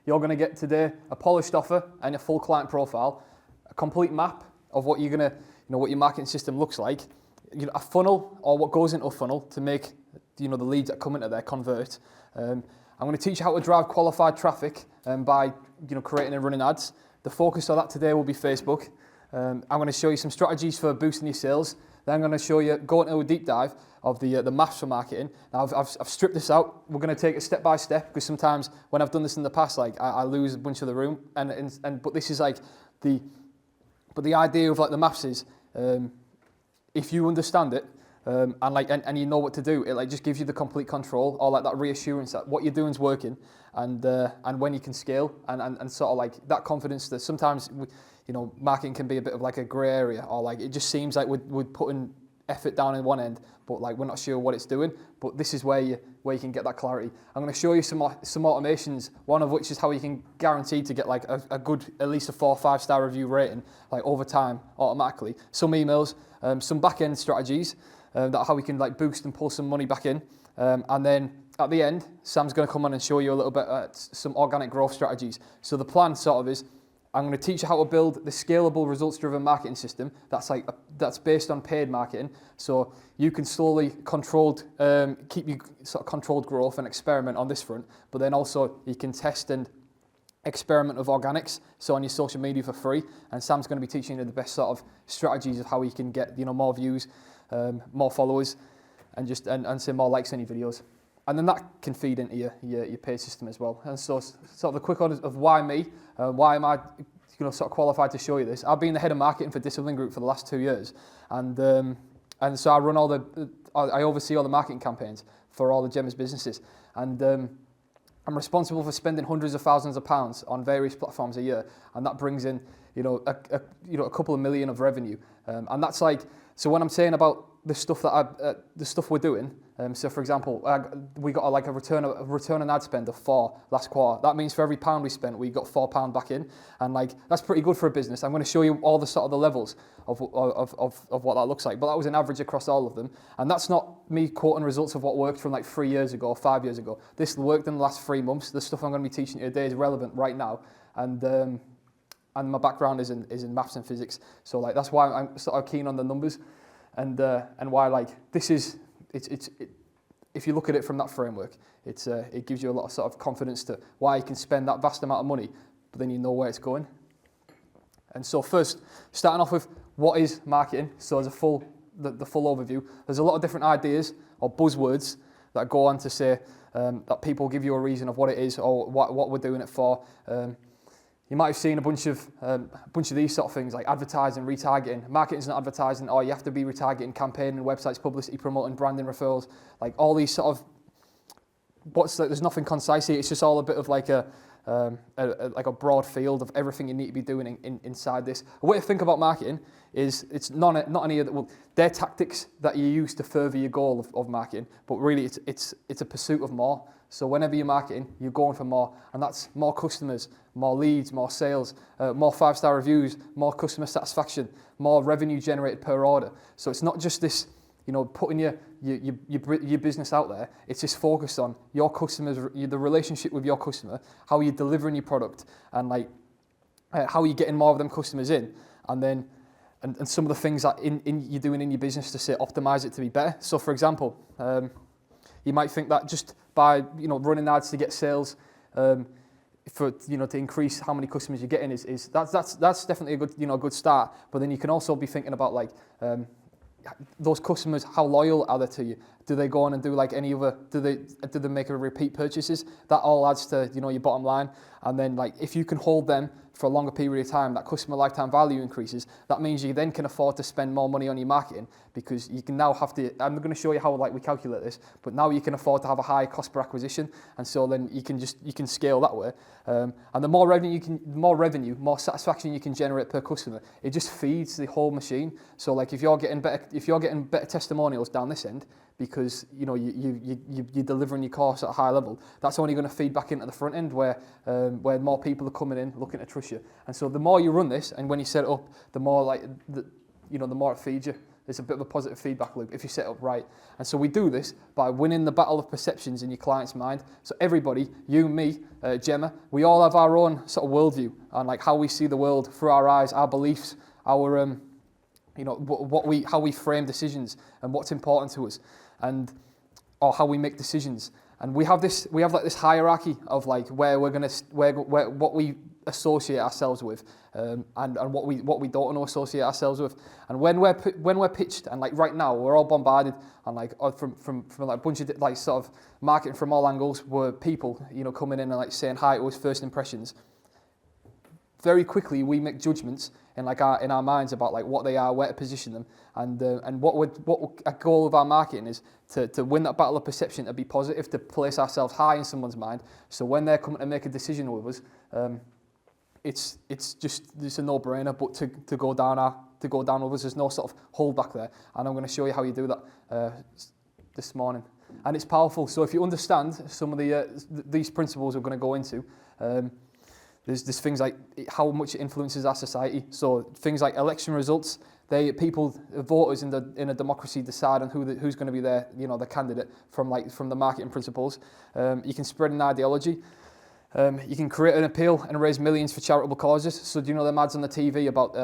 You're going to get today a polished offer and a full client profile, a complete map of what you're going to, what your marketing system looks like, a funnel or what goes into a funnel to make, the leads that come into there convert. I'm going to teach you how to drive qualified traffic by, creating and running ads. The focus of that today will be Facebook. I'm going to show you some strategies for boosting your sales. Then I'm going to show you, go into a deep dive of the maths for marketing. Now I've stripped this out. We're going to take it step by step because sometimes when I've done this in the past, like I lose a bunch of the room. But this is like the idea of like the maths is, if you understand it and you know what to do, it like just gives you the complete control or like that reassurance that what you're doing is working and when you can scale and sort of like that confidence that sometimes marketing can be a bit of like a grey area or like it just seems like we're putting effort down in one end but like we're not sure what it's doing. But this is where you can get that clarity. I'm going to show you some automations, one of which is how you can guarantee to get like a good, at least a 4 or 5 star review rating like over time automatically. Some emails, some back end strategies that how we can like boost and pull some money back in, and then at the end Sam's going to come on and show you a little bit some organic growth strategies. So the plan sort of is I'm going to teach you how to build the scalable results-driven marketing system that's based on paid marketing. So you can slowly keep you sort of controlled growth and experiment on this front, but then also you can test and experiment with organics, so on your social media for free. And Sam's going to be teaching you the best sort of strategies of how you can get more views, more followers, and say more likes on your videos. And then that can feed into your paid system as well. And so sort of the quick order of why me, why am I sort of qualified to show you this. I've been the head of marketing for Discipline Group for the last 2 years, and so I run I oversee all the marketing campaigns for all the Gemma's businesses, and I'm responsible for spending hundreds of thousands of pounds on various platforms a year, and that brings in a couple of million of revenue, and that's like, so when I'm saying about the stuff that the stuff we're doing. So for example, we got a return on ad spend of 4 last quarter. That means for every pound we spent, we got £4 back in, and like that's pretty good for a business. I'm going to show you all the sort of the levels of what that looks like. But that was an average across all of them, and that's not me quoting results of what worked from like 3 years ago, 5 years ago. This worked in the last 3 months. The stuff I'm going to be teaching you today is relevant right now, and my background is in maths and physics. So like that's why I'm sort of keen on the numbers. And why like this is if you look at it from that framework, it gives you a lot of sort of confidence to why you can spend that vast amount of money, but then you know where it's going. And so first, starting off with what is marketing. So as the full overview, there's a lot of different ideas or buzzwords that go on to say that people give you a reason of what it is or what we're doing it for. You might have seen a bunch of these sort of things like advertising, retargeting. Marketing's not advertising, or you have to be retargeting, campaigning, websites, publicity, promoting, branding, referrals. Like all these sort of there's nothing concise here. It's just all a bit of like a broad field of everything you need to be doing inside this. A way to think about marketing is it's not any of the, they're tactics that you use to further your goal of marketing, but really it's a pursuit of more. So whenever you're marketing, you're going for more, and that's more customers, more leads, more sales, more 5-star reviews, more customer satisfaction, more revenue generated per order. So it's not just this, putting your business out there. It's just focused on your customers, the relationship with your customer, how you're delivering your product, and like how you're getting more of them customers in, and then and some of the things that you're doing in your business to say optimize it to be better. So for example, you might think that just by running ads to get sales, for to increase how many customers you're getting is that's definitely a good good start. But then you can also be thinking about like those customers, how loyal are they to you? Do they go on and do like any other? Do they make a repeat purchases? That all adds to your bottom line. And then like if you can hold them for a longer period of time, that customer lifetime value increases. That means you then can afford to spend more money on your marketing, because you can now have to. I'm going to show you how like we calculate this, but now you can afford to have a high cost per acquisition, and so then you can scale that way. And the more revenue, more satisfaction you can generate per customer, it just feeds the whole machine. So like if you're getting better testimonials down this end, because you're delivering your course at a high level, that's only going to feed back into the front end where more people are coming in looking to trust you. And so the more you run this, and when you set it up, the more the more it feeds you. There's a bit of a positive feedback loop if you set it up right. And so we do this by winning the battle of perceptions in your client's mind. So everybody, you, me, Gemma, we all have our own sort of worldview and like how we see the world through our eyes, our beliefs, our how we frame decisions and what's important to us, and or how we make decisions. And we have like this hierarchy of like where what we associate ourselves with, and what we don't want to associate ourselves with. And when we're pitched, and like right now we're all bombarded and like from like a bunch of like sort of marketing from all angles, where people coming in and like saying hi to us, first impressions. Very quickly we make judgments in our minds about like what they are, where to position them, and what a goal of our marketing is to win that battle of perception, to be positive, to place ourselves high in someone's mind. So when they're coming to make a decision with us, it's a no-brainer. But to go down with us, there's no sort of hold back there. And I'm going to show you how you do that this morning. And it's powerful. So if you understand some of these principles we're going to go into. There's things like how much it influences our society. So things like election results, voters in a democracy decide on who's going to be their the candidate from the marketing principles. You can spread an ideology. You can create an appeal and raise millions for charitable causes. So do you know them ads on the TV about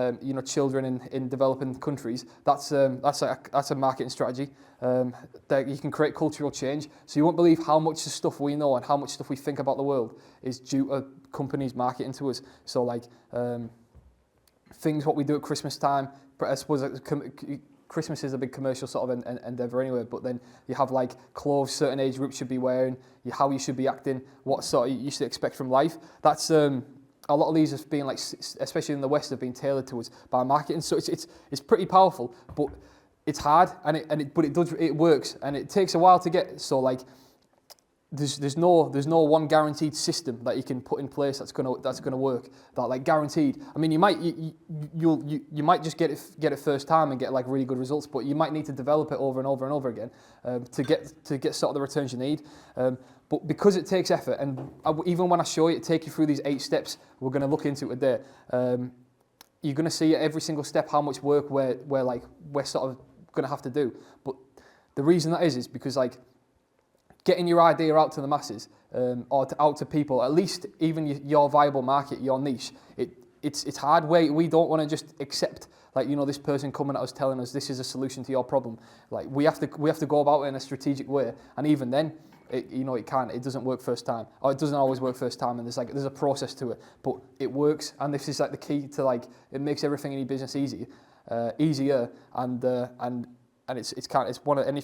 children in developing countries? That's a marketing strategy. That you can create cultural change. So you won't believe how much stuff we know and how much stuff we think about the world is due to companies marketing to us. So like things what we do at Christmas time. I suppose Christmas is a big commercial sort of endeavour anyway, but then you have like clothes certain age groups should be wearing, how you should be acting, what sort of you should expect from life. That's a lot of these have been like, especially in the West, have been tailored to us by marketing. So it's pretty powerful, but it's hard, but it works, and it takes a while to get. So like there's no one guaranteed system that you can put in place that's gonna work, that like guaranteed. I mean, you might just get it first time and get like really good results, but you might need to develop it over and over and over again to get sort of the returns you need. But because it takes effort, and even when I show you, take you through these 8 steps we're going to look into today, you're going to see at every single step how much work we're sort of going to have to do. But the reason that is because like getting your idea out to the masses, or out to people, at least even your viable market, your niche, it's hard. We don't want to just accept this person coming at us telling us this is a solution to your problem. Like we have to go about it in a strategic way, and even then, it doesn't work first time, or it doesn't always work first time, and there's a process to it, but it works, and this is like the key to it makes everything in your business easier, and it's one of, and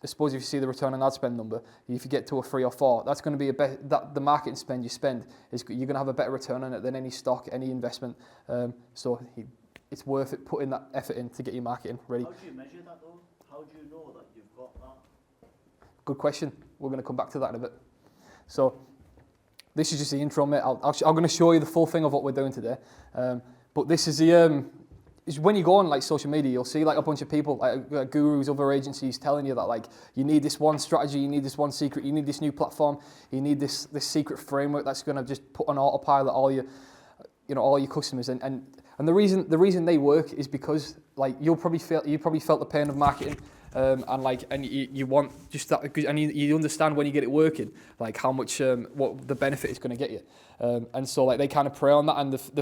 I suppose if you see the return on ad spend number, if you get to a 3 or 4, that's going to be the marketing spend you spend you're going to have a better return on it than any stock, any investment. So it's worth it putting that effort in to get your marketing ready. How do you measure that though? How do you know that you've got that? Good question. We're going to come back to that in a bit. So this is just the intro, mate. I'm going to show you the full thing of what we're doing today. But this is is when you go on social media, you'll see a bunch of people, like gurus, other agencies telling you that you need this one strategy, you need this one secret, you need this new platform, you need this secret framework that's going to just put on autopilot all your customers. And the reason they work is because you probably felt the pain of marketing. And you want just that, and you understand when you get it working, how much what the benefit is going to get you, and so they kind of prey on that, and there's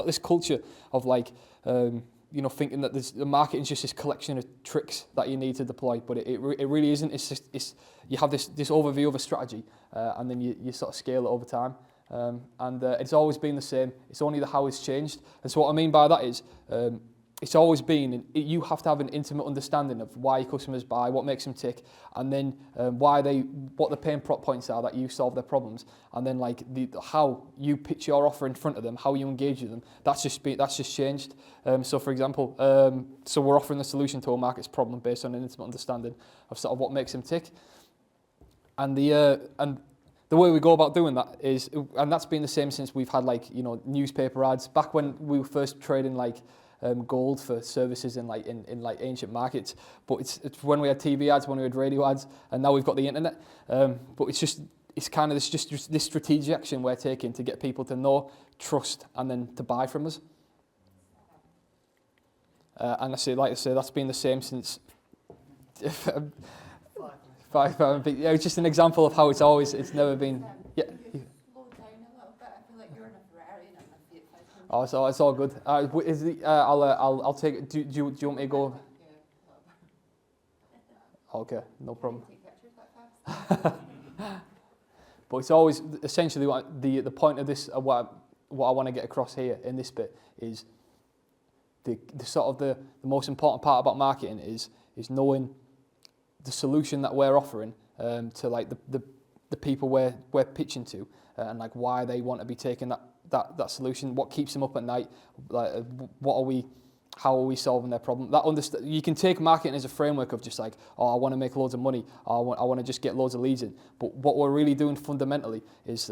this culture of thinking that the marketing is just this collection of tricks that you need to deploy, but it really isn't. It's you have this overview of a strategy, and then you sort of scale it over time, and it's always been the same. It's only the how has changed, and so what I mean by that is. It's always been, you have to have an intimate understanding of why your customers buy, what makes them tick, and then what the pain points are that you solve their problems, and then how you pitch your offer in front of them, how you engage with them. That's just changed. So for example, so we're offering the solution to a market's problem based on an intimate understanding of sort of what makes them tick, and the way we go about doing that is, and that's been the same since we've had newspaper ads back when we were first trading gold for services in ancient markets, but it's when we had TV ads, when we had radio ads, and now we've got the internet. But it's kind of this strategic action we're taking to get people to know, trust, and then to buy from us. And like I say, that's been the same since Five. yeah, it's just an example of how it's never been. Yeah. Slow down a little bit. I feel like you're in a Ferrari and I'm in a Fiat 500. Oh, it's all good. I'll take it. Do you want me to go? Okay, no problem. Take pictures that fast. But it's always essentially the point of this. What I want to get across here in this bit is the sort of the most important part about marketing is knowing the solution that we're offering to like the people we're pitching to, and like why they want to be taking that solution, what keeps them up at night, like how are we solving their problem. You can take marketing as a framework of just like, oh, I want to make loads of money, or I want to just get loads of leads in. But what we're really doing fundamentally is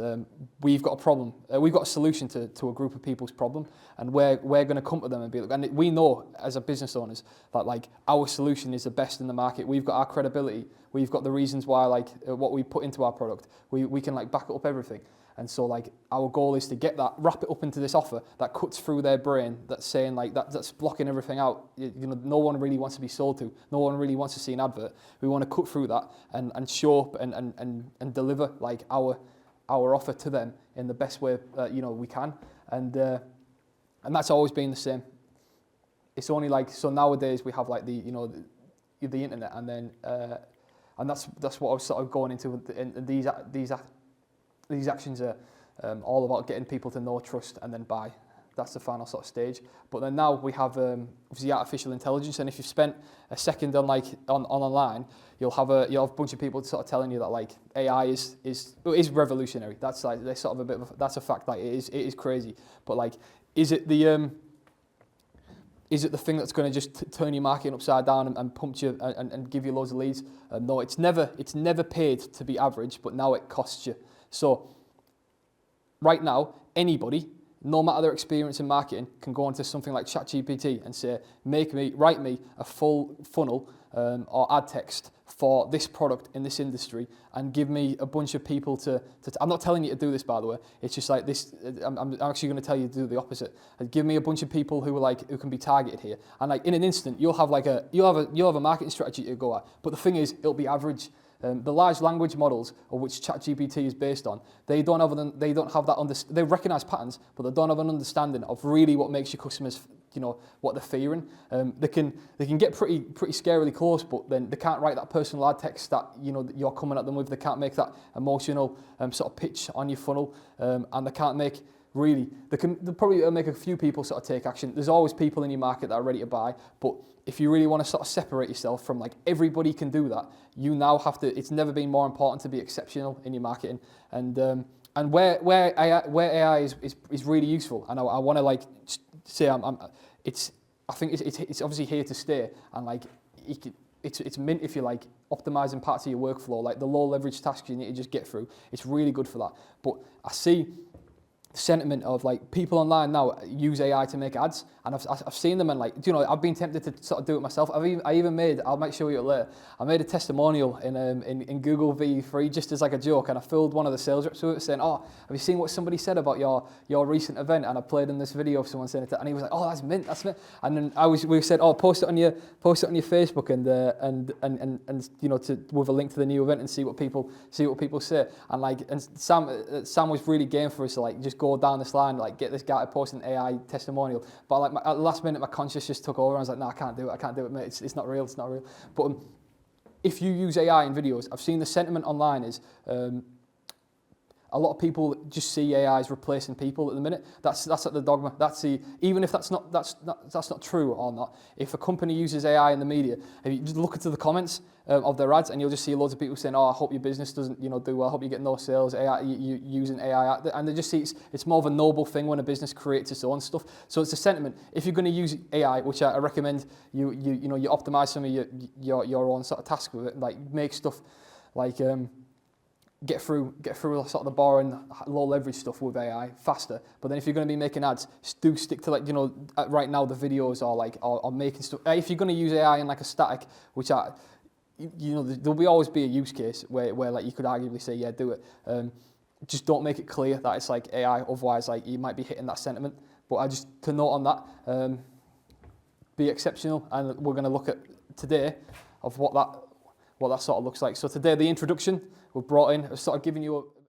we've got a problem, we've got a solution to a group of people's problem, and we're going to come to them and be like, and we know as a business owners that like our solution is the best in the market. We've got our credibility, we've got the reasons why, like what we put into our product, we can like back it up everything. And so like our goal is to get that, wrap it up into this offer that cuts through their brain, that's saying like that's blocking everything out. You know, no one really wants to be sold to, no one really wants to see an advert. We want to cut through that and show up and deliver like our offer to them in the best way we can. And that's always been the same. It's only like, so nowadays we have like the internet, and then and that's what I was sort of going into. And these actions are all about getting people to know, trust, and then buy. That's the final sort of stage. But then now we have obviously artificial intelligence, and if you've spent a second on online, you'll have a bunch of people sort of telling you that like AI is revolutionary. That's like they're sort of a bit of that's a fact. Like it is crazy. But like, is it the thing that's going to just turn your marketing upside down and pump you and give you loads of leads? No, it's never paid to be average, but now it costs you. So right now, anybody, no matter their experience in marketing, can go into something like ChatGPT and say, write me a full funnel or ad text for this product in this industry, and give me a bunch of people to I'm not telling you to do this, by the way. It's just like this. I'm actually going to tell you to do the opposite. Give me a bunch of people who can be targeted here, and like in an instant, you'll have a marketing strategy to go at. But the thing is, it'll be average. The large language models, of which ChatGPT is based on, they recognise patterns, but they don't have an understanding of really what makes your customers, what they're fearing. They can get pretty scarily close, but then they can't write that personal ad text that that you're coming at them with. They can't make that emotional sort of pitch on your funnel, and they can't make. Really, they'll probably make a few people sort of take action. There's always people in your market that are ready to buy, but if you really want to sort of separate yourself from like everybody can do that, you now have to. It's never been more important to be exceptional in your marketing, and where AI is really useful. And I want to like say I think it's obviously here to stay, and like it's mint if you're like optimizing parts of your workflow, like the low leverage tasks you need to just get through. It's really good for that. But I see sentiment of like people online now use AI to make ads, and I've seen them, and like I've been tempted to sort of do it myself. I even made, I'll make sure you later, I made a testimonial in Google V3 just as like a joke, and I filled one of the sales reps with it saying, oh, have you seen what somebody said about your recent event? And I played in this video of someone saying it, and he was like, oh, that's mint. And then we said, oh, post it on your Facebook and with a link to the new event and see what people say. And like, and Sam was really game for us to like just go down this line, like get this guy to post an AI testimonial. But like at the last minute, my conscience just took over. I was like, no, I can't do it, mate. It's not real. But if you use AI in videos, I've seen the sentiment online is a lot of people just see AI as replacing people at the minute. That's like the dogma. Even if that's not true or not. If a company uses AI in the media, if you just look into the comments of their ads, and you'll just see loads of people saying, "Oh, I hope your business doesn't do well. I hope you get no sales. AI, you using AI," and they just see it's more of a noble thing when a business creates its own stuff. So it's a sentiment. If you're going to use AI, which I recommend, you optimize some of your own sort of task with it, like make stuff like. Get through sort of the boring, low leverage stuff with AI faster. But then if you're going to be making ads, do stick to like right now the videos are making stuff. If you're going to use AI in like a static, which there'll always be a use case where like you could arguably say do it. Just don't make it clear that it's like AI. Otherwise, like you might be hitting that sentiment. But I just to note on that. be exceptional, and we're going to look at today of what that sort of looks like. So today, the introduction we've brought in, sort of giving you